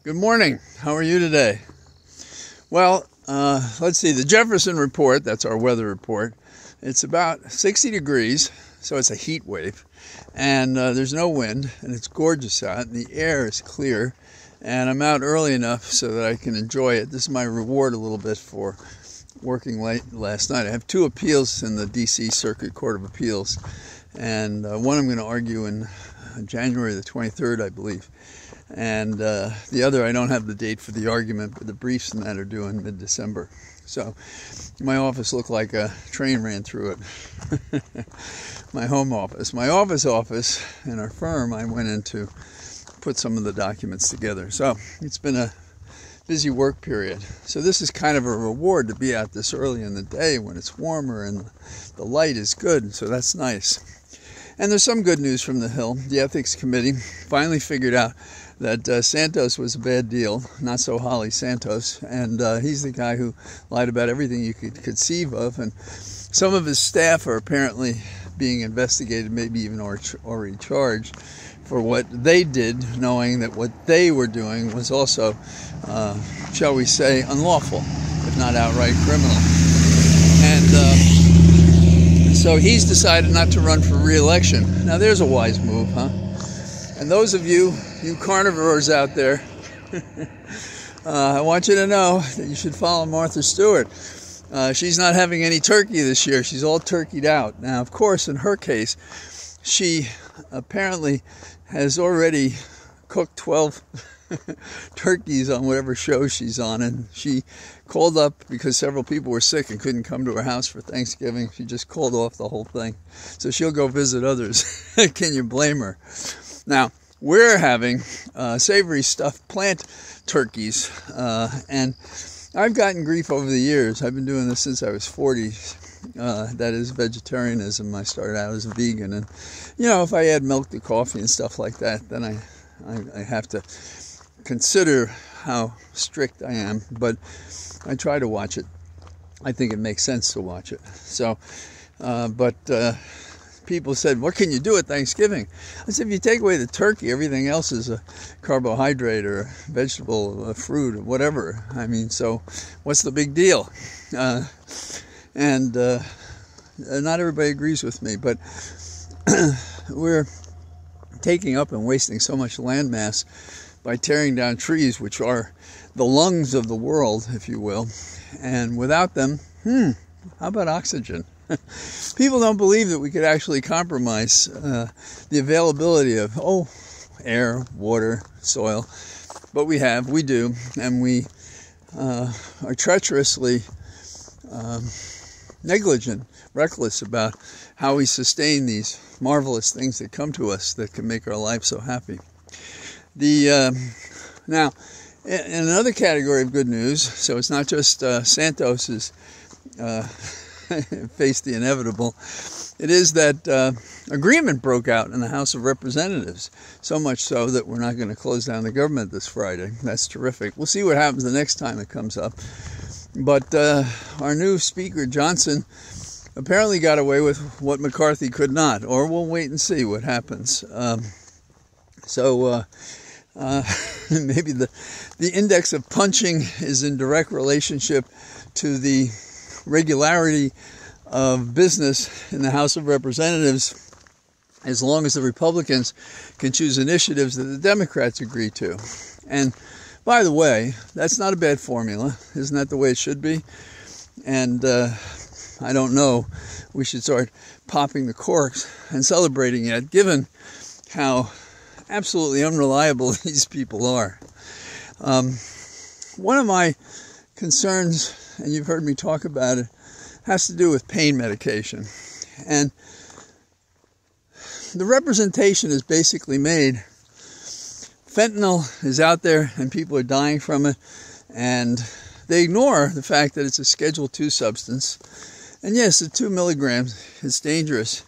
Good morning. How are you today? Well, let's see. The Jefferson report, that's our weather report, it's about 60 degrees, so it's a heat wave. And there's no wind, and it's gorgeous out, and the air is clear. And I'm out early enough so that I can enjoy it. This is my reward a little bit for working late last night. I have 2 appeals in the D.C. Circuit Court of Appeals, and one I'm going to argue in January the 23rd, I believe. And the other, I don't have the date for the argument, but the briefs and that are due in mid-December. So my office looked like a train ran through it. My home office. My office in our firm, I went in to put some of the documents together. So it's been a busy work period. So this is kind of a reward to be out this early in the day when it's warmer and the light is good. So that's nice. And there's some good news from the Hill. The Ethics Committee finally figured out that Santos was a bad deal, not so Holly Santos, and he's the guy who lied about everything you could conceive of, and some of his staff are apparently being investigated, maybe even already charged, for what they did, knowing that what they were doing was also, shall we say, unlawful, if not outright criminal. And so he's decided not to run for re-election. Now there's a wise move, huh? And those of you carnivores out there, I want you to know that you should follow Martha Stewart. She's not having any turkey this year. She's all turkeyed out. Now, of course, in her case, she apparently has already cooked 12 turkeys on whatever show she's on, and she called up because several people were sick and couldn't come to her house for Thanksgiving. She just called off the whole thing. So she'll go visit others. Can you blame her? Now, we're having savory stuffed plant turkeys, and I've gotten grief over the years. I've been doing this since I was 40. That is vegetarianism. I started out as a vegan, and if I add milk to coffee and stuff like that, then I have to consider how strict I am, but I try to watch it. I think it makes sense to watch it. So, people said, what can you do at Thanksgiving? I said, if you take away the turkey, everything else is a carbohydrate or a vegetable, a fruit, or whatever. I mean, so what's the big deal? And not everybody agrees with me, but we're taking up and wasting so much land mass by tearing down trees, which are the lungs of the world, if you will. And without them, how about oxygen? People don't believe that we could actually compromise the availability of, air, water, soil. But we do, and we are treacherously negligent, reckless about how we sustain these marvelous things that come to us that can make our life so happy. Now, in another category of good news, so it's not just Santos's face the inevitable. It is that agreement broke out in the House of Representatives, so much so that we're not going to close down the government this Friday. That's terrific. We'll see what happens the next time it comes up. But our new Speaker, Johnson, apparently got away with what McCarthy could not, or we'll wait and see what happens. Maybe the index of punching is in direct relationship to the regularity of business in the House of Representatives, as long as the Republicans can choose initiatives that the Democrats agree to. And by the way, that's not a bad formula. Isn't that the way it should be? And I don't know, we should start popping the corks and celebrating it, given how absolutely unreliable these people are. One of my concerns, and you've heard me talk about it, has to do with pain medication. And the representation is basically made. Fentanyl is out there and people are dying from it, and they ignore the fact that it's a Schedule II substance. And yes, at 2 milligrams, it's dangerous,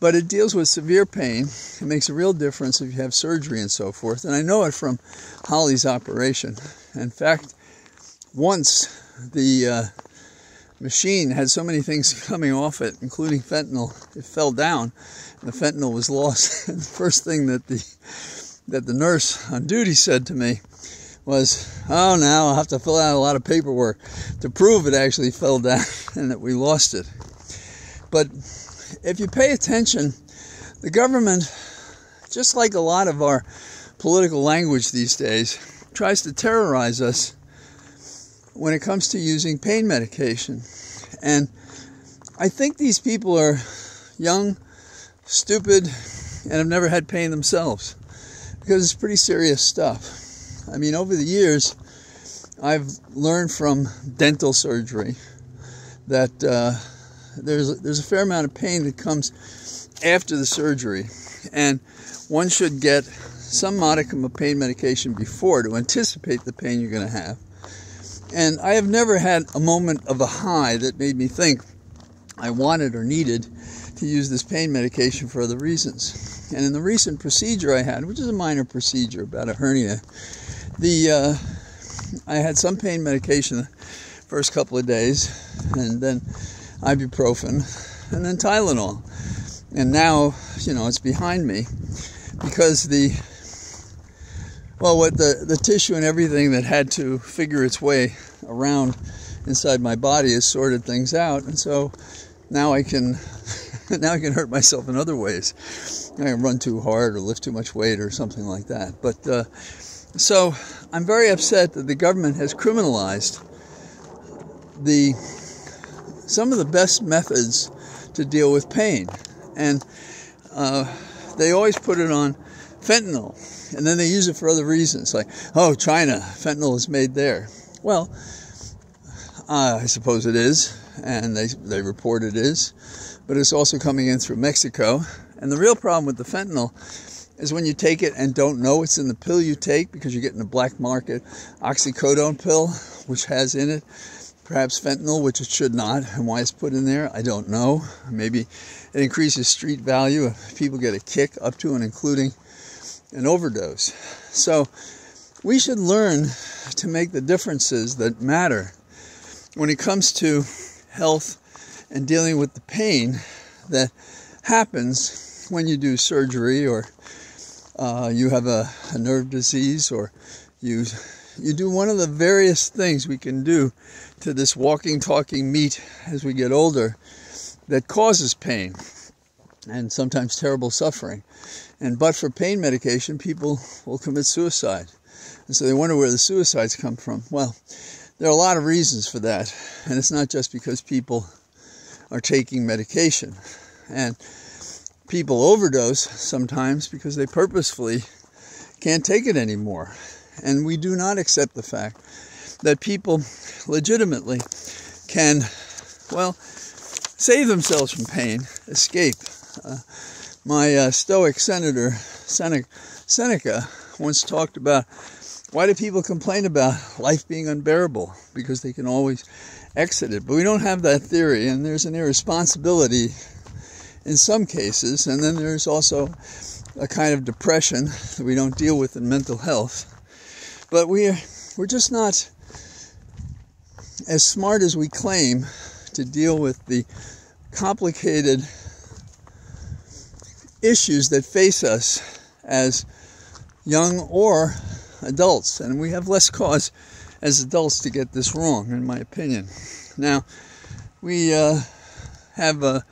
but it deals with severe pain. It makes a real difference if you have surgery and so forth. And I know it from Holly's operation. In fact, once the machine had so many things coming off it, including fentanyl, it fell down, and the fentanyl was lost. And the first thing that the that the nurse on duty said to me was, "Oh, now I'll have to fill out a lot of paperwork to prove it actually fell down and that we lost it." But if you pay attention, the government, just like a lot of our political language these days, tries to terrorize us when it comes to using pain medication. And I think these people are young, stupid, and have never had pain themselves, because it's pretty serious stuff. I mean, over the years, I've learned from dental surgery that there's a fair amount of pain that comes after the surgery, and one should get some modicum of pain medication before to anticipate the pain you're going to have. And I have never had a moment of a high that made me think I wanted or needed to use this pain medication for other reasons. And in the recent procedure I had, which is a minor procedure about a hernia, I had some pain medication the first couple of days, and then ibuprofen, and then Tylenol. And now, it's behind me, because the tissue and everything that had to figure its way around inside my body has sorted things out, and so now I can hurt myself in other ways. I can run too hard or lift too much weight or something like that. But so I'm very upset that the government has criminalized some of the best methods to deal with pain, and they always put it on fentanyl, and then they use it for other reasons, like, oh, China, fentanyl is made there. Well, I suppose it is, and they report it is, but it's also coming in through Mexico. And the real problem with the fentanyl is when you take it and don't know it's in the pill you take, because you're getting a black market oxycodone pill, which has in it perhaps fentanyl, which it should not. And why it's put in there, I don't know. Maybe it increases street value if people get a kick up to and including an overdose. So we should learn to make the differences that matter when it comes to health and dealing with the pain that happens when you do surgery, or you have a nerve disease, or you do one of the various things we can do to this walking, talking meat as we get older that causes pain and sometimes terrible suffering. And but for pain medication, people will commit suicide. And so they wonder where the suicides come from. Well, there are a lot of reasons for that. And it's not just because people are taking medication. And people overdose sometimes because they purposefully can't take it anymore. And we do not accept the fact that people legitimately can, save themselves from pain, escape. My Stoic senator, Seneca, once talked about, why do people complain about life being unbearable? Because they can always exit it. But we don't have that theory, and there's an irresponsibility in some cases, and then there's also a kind of depression that we don't deal with in mental health. But we're just not as smart as we claim to deal with the complicated issues that face us as young or adults. And we have less cause as adults to get this wrong, in my opinion. Now, we have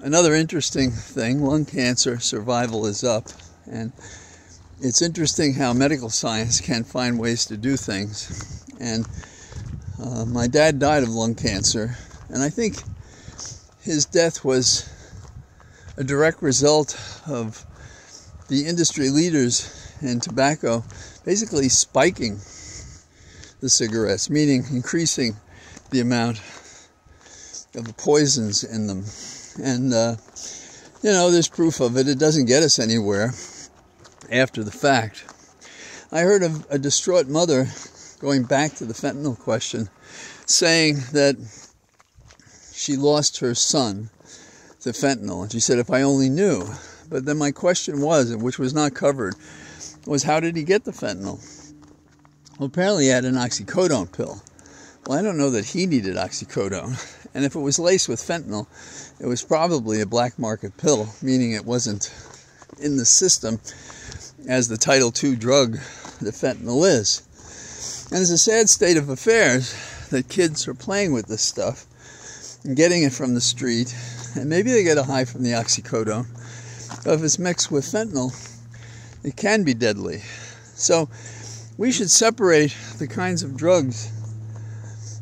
another interesting thing. Lung cancer survival is up, and it's interesting how medical science can find ways to do things. And my dad died of lung cancer, and I think his death was a direct result of the industry leaders in tobacco basically spiking the cigarettes, meaning increasing the amount of the poisons in them. And, there's proof of it. It doesn't get us anywhere after the fact. I heard of a distraught mother, going back to the fentanyl question, saying that she lost her son to fentanyl. And she said, if I only knew. But then my question was, which was not covered, was how did he get the fentanyl? Well, apparently he had an oxycodone pill. Well, I don't know that he needed oxycodone. And if it was laced with fentanyl, it was probably a black market pill, meaning it wasn't in the system as the Title II drug that fentanyl is. And it's a sad state of affairs that kids are playing with this stuff and getting it from the street, and maybe they get a high from the oxycodone, but if it's mixed with fentanyl, it can be deadly. So we should separate the kinds of drugs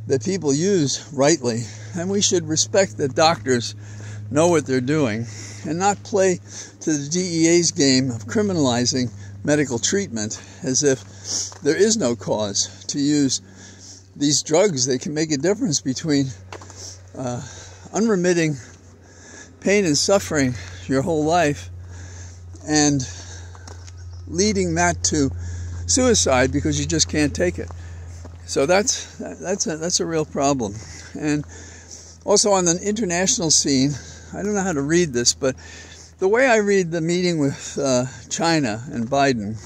that people use rightly, and we should respect that doctors know what they're doing and not play to the DEA's game of criminalizing medical treatment as if there is no cause to use these drugs. They can make a difference between unremitting pain and suffering your whole life and leading that to suicide because you just can't take it. So that's a real problem. And also on the international scene, I don't know how to read this, but the way I read the meeting with China and Biden,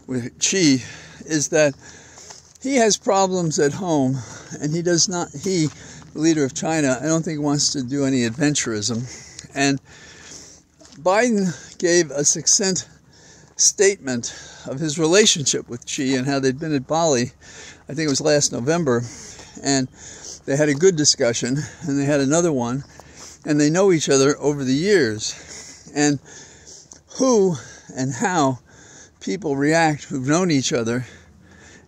with Xi, is that he has problems at home, and he, the leader of China, I don't think wants to do any adventurism. And Biden gave a succinct statement of his relationship with Xi and how they'd been at Bali, I think it was last November, and they had a good discussion, and they had another one, and they know each other over the years. And who and how people react who've known each other,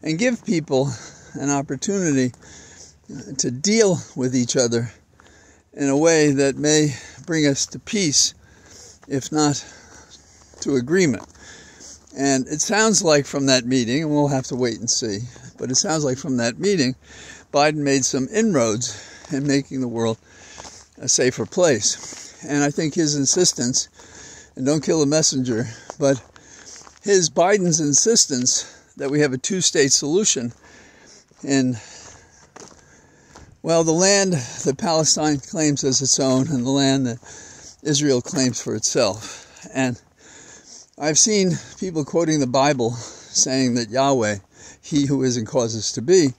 and give people an opportunity to deal with each other in a way that may bring us to peace, if not to agreement. And it sounds like from that meeting, and we'll have to wait and see, but it sounds like from that meeting, Biden made some inroads in making the world a safer place. And I think his insistence, and don't kill the messenger, but Biden's insistence that we have a two-state solution in, well, the land that Palestine claims as its own and the land that Israel claims for itself. And I've seen people quoting the Bible saying that Yahweh, he who is and causes to be,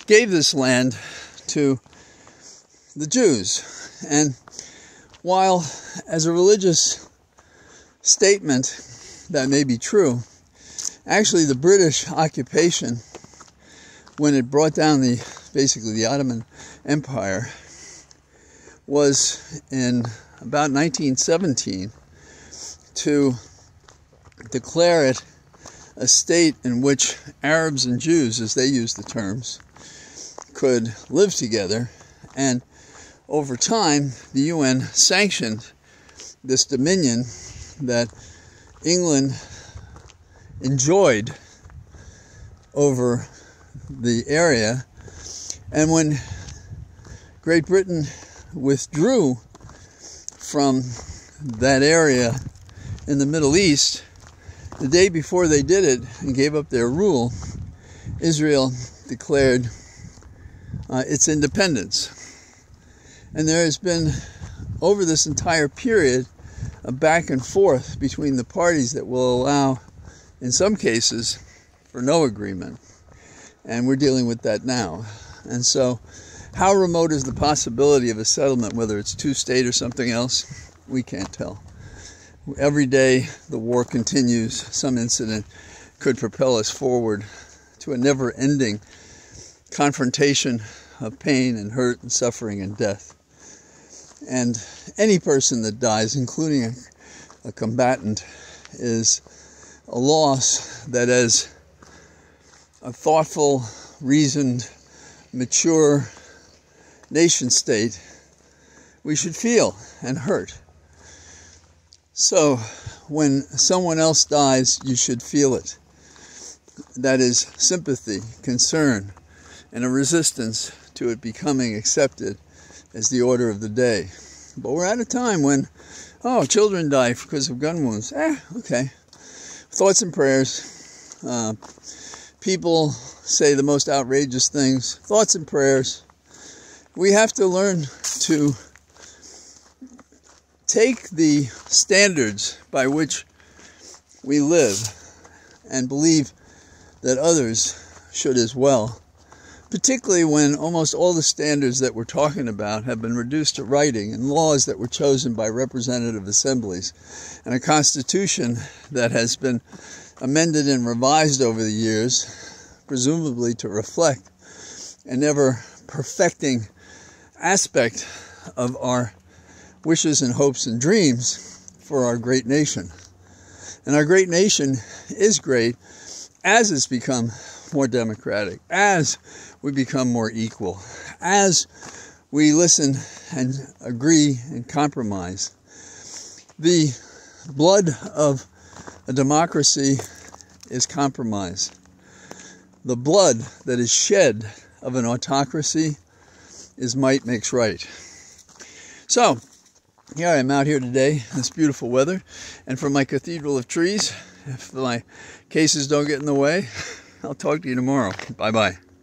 gave this land to the Jews. And while as a religious statement that may be true, actually the British occupation, when it brought down basically the Ottoman Empire, was in about 1917 to declare it a state in which Arabs and Jews, as they used the terms, could live together. And over time, the UN sanctioned this dominion that England enjoyed over the area. And when Great Britain withdrew from that area in the Middle East, the day before they did it and gave up their rule, Israel declared its independence. And there has been, over this entire period, a back and forth between the parties that will allow, in some cases, for no agreement. And we're dealing with that now. And so, how remote is the possibility of a settlement, whether it's two-state or something else? We can't tell. Every day the war continues. Some incident could propel us forward to a never-ending confrontation of pain and hurt and suffering and death. And any person that dies, including a combatant, is a loss that, as a thoughtful, reasoned, mature nation state, we should feel and hurt. So when someone else dies, you should feel it. That is sympathy, concern, and a resistance to it becoming accepted as the order of the day. But we're at a time when, children die because of gun wounds. Okay. Thoughts and prayers. People say the most outrageous things. Thoughts and prayers. We have to learn to take the standards by which we live and believe that others should as well particularly when almost all the standards that we're talking about have been reduced to writing and laws that were chosen by representative assemblies, and a constitution that has been amended and revised over the years, presumably to reflect an ever-perfecting aspect of our wishes and hopes and dreams for our great nation. And our great nation is great as it's become more democratic, as we become more equal, as we listen and agree and compromise. The blood of a democracy is compromise. The blood that is shed of an autocracy is might makes right. So, here I am out here today, this beautiful weather, and from my cathedral of trees, if my cases don't get in the way, I'll talk to you tomorrow. Bye-bye.